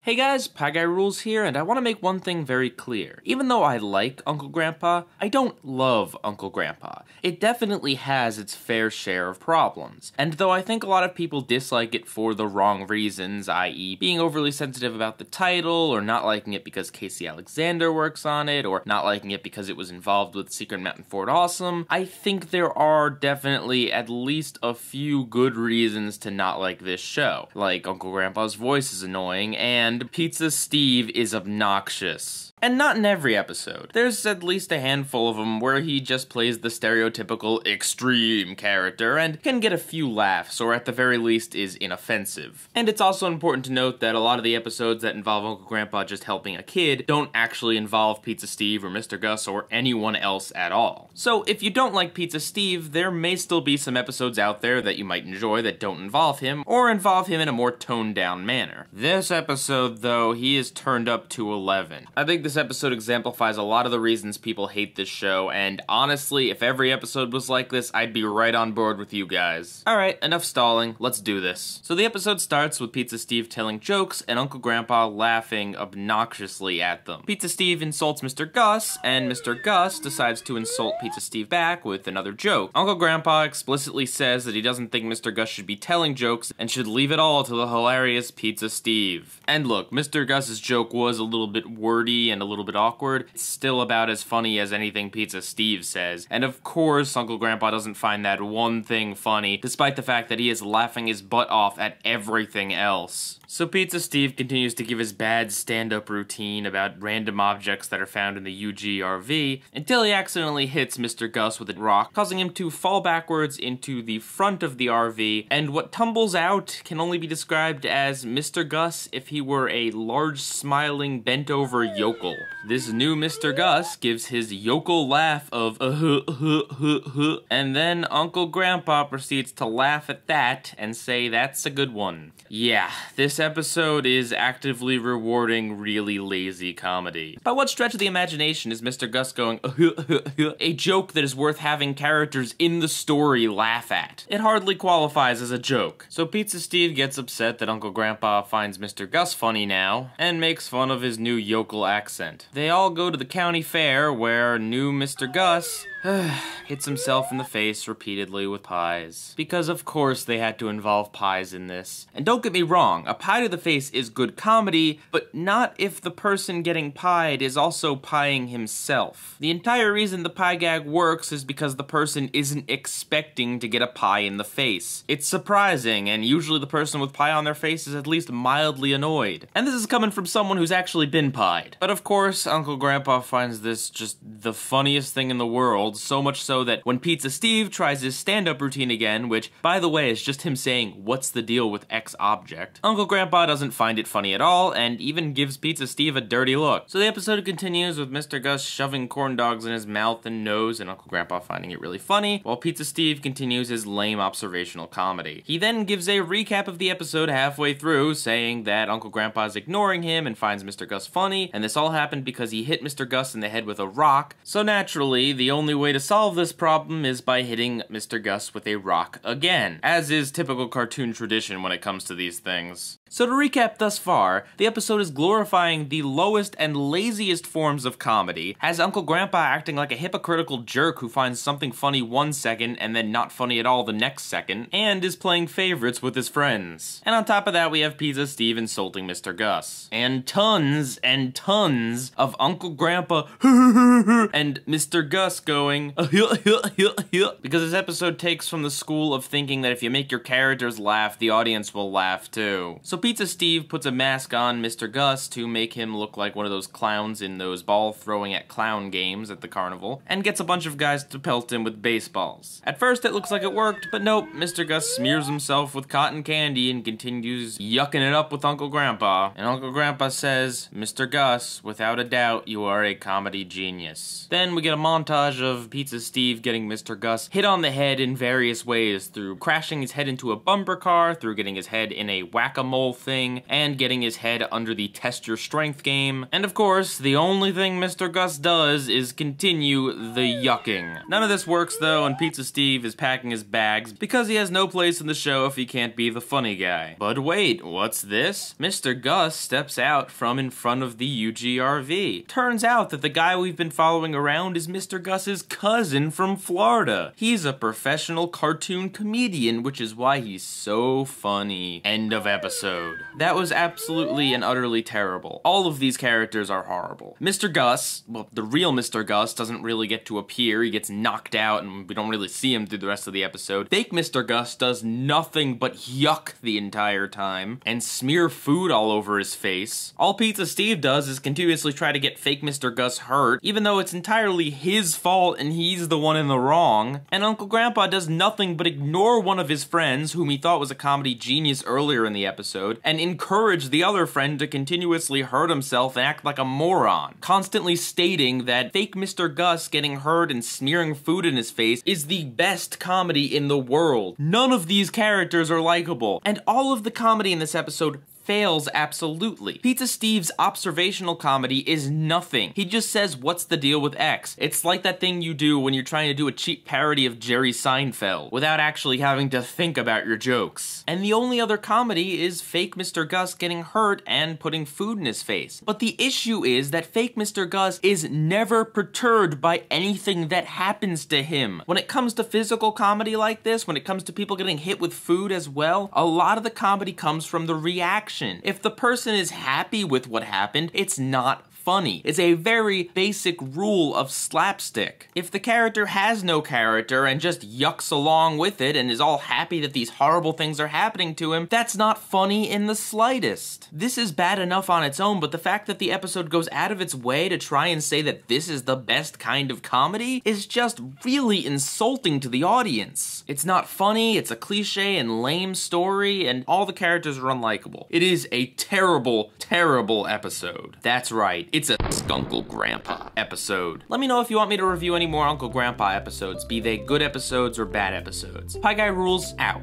Hey guys, Pie Guy Rules here, and I want to make one thing very clear. Even though I like Uncle Grandpa, I don't love Uncle Grandpa. It definitely has its fair share of problems. And though I think a lot of people dislike it for the wrong reasons, i.e. being overly sensitive about the title, or not liking it because Casey Alexander works on it, or not liking it because it was involved with Secret Mountain Fort Awesome, I think there are definitely at least a few good reasons to not like this show. Like, Uncle Grandpa's voice is annoying, and Pizza Steve is obnoxious. And not in every episode. There's at least a handful of them where he just plays the stereotypical extreme character and can get a few laughs, or at the very least is inoffensive. And it's also important to note that a lot of the episodes that involve Uncle Grandpa just helping a kid don't actually involve Pizza Steve or Mr. Gus or anyone else at all. So if you don't like Pizza Steve, there may still be some episodes out there that you might enjoy that don't involve him, or involve him in a more toned down manner. This episode, though, he is turned up to 11. I think this episode exemplifies a lot of the reasons people hate this show, and honestly, if every episode was like this, I'd be right on board with you guys. Alright, enough stalling, let's do this. So the episode starts with Pizza Steve telling jokes and Uncle Grandpa laughing obnoxiously at them. Pizza Steve insults Mr. Gus, and Mr. Gus decides to insult Pizza Steve back with another joke. Uncle Grandpa explicitly says that he doesn't think Mr. Gus should be telling jokes and should leave it all to the hilarious Pizza Steve. And look, Mr. Gus's joke was a little bit wordy and a little bit awkward. It's still about as funny as anything Pizza Steve says. And of course, Uncle Grandpa doesn't find that one thing funny, despite the fact that he is laughing his butt off at everything else. So Pizza Steve continues to give his bad stand-up routine about random objects that are found in the UGRV until he accidentally hits Mr. Gus with a rock, causing him to fall backwards into the front of the RV, and what tumbles out can only be described as Mr. Gus if he were a large, smiling, bent-over yokel. This new Mr. Gus gives his yokel laugh of and then Uncle Grandpa proceeds to laugh at that and say that's a good one. Yeah, this episode is actively rewarding really lazy comedy. By what stretch of the imagination is Mr. Gus going a joke that is worth having characters in the story laugh at? It hardly qualifies as a joke. So Pizza Steve gets upset that Uncle Grandpa finds Mr. Gus funny now, and makes fun of his new yokel accent. They all go to the county fair where new Mr. Gus hits himself in the face repeatedly with pies. Because of course they had to involve pies in this. And don't get me wrong, a pie to the face is good comedy, but not if the person getting pied is also pieing himself. The entire reason the pie gag works is because the person isn't expecting to get a pie in the face. It's surprising, and usually the person with pie on their face is at least mildly annoyed. And this is coming from someone who's actually been pied. But of course, Uncle Grandpa finds this just the funniest thing in the world, so much so that when Pizza Steve tries his stand-up routine again, which, by the way, is just him saying, "What's the deal with X object?" Uncle Grandpa doesn't find it funny at all, and even gives Pizza Steve a dirty look. So the episode continues with Mr. Gus shoving corn dogs in his mouth and nose, and Uncle Grandpa finding it really funny, while Pizza Steve continues his lame observational comedy. He then gives a recap of the episode halfway through, saying that Uncle Grandpa is ignoring him and finds Mr. Gus funny, and this all happened because he hit Mr. Gus in the head with a rock, so naturally, the only way to solve this problem is by hitting Mr. Gus with a rock again, as is typical cartoon tradition when it comes to these things. So to recap thus far, the episode is glorifying the lowest and laziest forms of comedy, has Uncle Grandpa acting like a hypocritical jerk who finds something funny one second and then not funny at all the next second, and is playing favorites with his friends. And on top of that, we have Pizza Steve insulting Mr. Gus. And tons of Uncle Grandpa and Mr. Gus going because this episode takes from the school of thinking that if you make your characters laugh, the audience will laugh too. So Pizza Steve puts a mask on Mr. Gus to make him look like one of those clowns in those ball throwing at clown games at the carnival, and gets a bunch of guys to pelt him with baseballs. At first it looks like it worked, but nope, Mr. Gus smears himself with cotton candy and continues yucking it up with Uncle Grandpa. And Uncle Grandpa says, "Mr. Gus, without a doubt, you are a comedy genius." Then we get a montage of Pizza Steve getting Mr. Gus hit on the head in various ways, through crashing his head into a bumper car, through getting his head in a whack-a-mole whole thing, and getting his head under the test your strength game. And of course, the only thing Mr. Gus does is continue the yucking. None of this works though, and Pizza Steve is packing his bags because he has no place in the show if he can't be the funny guy. But wait, what's this? Mr. Gus steps out from in front of the UGRV. Turns out that the guy we've been following around is Mr. Gus's cousin from Florida. He's a professional cartoon comedian, which is why he's so funny. End of episode. That was absolutely and utterly terrible. All of these characters are horrible. Mr. Gus, well, the real Mr. Gus doesn't really get to appear. He gets knocked out and we don't really see him through the rest of the episode. Fake Mr. Gus does nothing but yuck the entire time and smear food all over his face. All Pizza Steve does is continuously try to get fake Mr. Gus hurt, even though it's entirely his fault and he's the one in the wrong. And Uncle Grandpa does nothing but ignore one of his friends, whom he thought was a comedy genius earlier in the episode, and encourage the other friend to continuously hurt himself and act like a moron, constantly stating that fake Mr. Gus getting hurt and smearing food in his face is the best comedy in the world. None of these characters are likable, and all of the comedy in this episode fails absolutely. Pizza Steve's observational comedy is nothing. He just says, what's the deal with X? It's like that thing you do when you're trying to do a cheap parody of Jerry Seinfeld without actually having to think about your jokes. And the only other comedy is fake Mr. Gus getting hurt and putting food in his face. But the issue is that fake Mr. Gus is never perturbed by anything that happens to him. When it comes to physical comedy like this, when it comes to people getting hit with food as well, a lot of the comedy comes from the reaction. If the person is happy with what happened, it's not funny. It's a very basic rule of slapstick. If the character has no character and just yucks along with it and is all happy that these horrible things are happening to him, that's not funny in the slightest. This is bad enough on its own, but the fact that the episode goes out of its way to try and say that this is the best kind of comedy is just really insulting to the audience. It's not funny, it's a cliche and lame story, and all the characters are unlikable. It is a terrible, terrible episode. That's right. It's a Uncle Grandpa episode. Let me know if you want me to review any more Uncle Grandpa episodes, be they good episodes or bad episodes. Pie Guy Rules, out.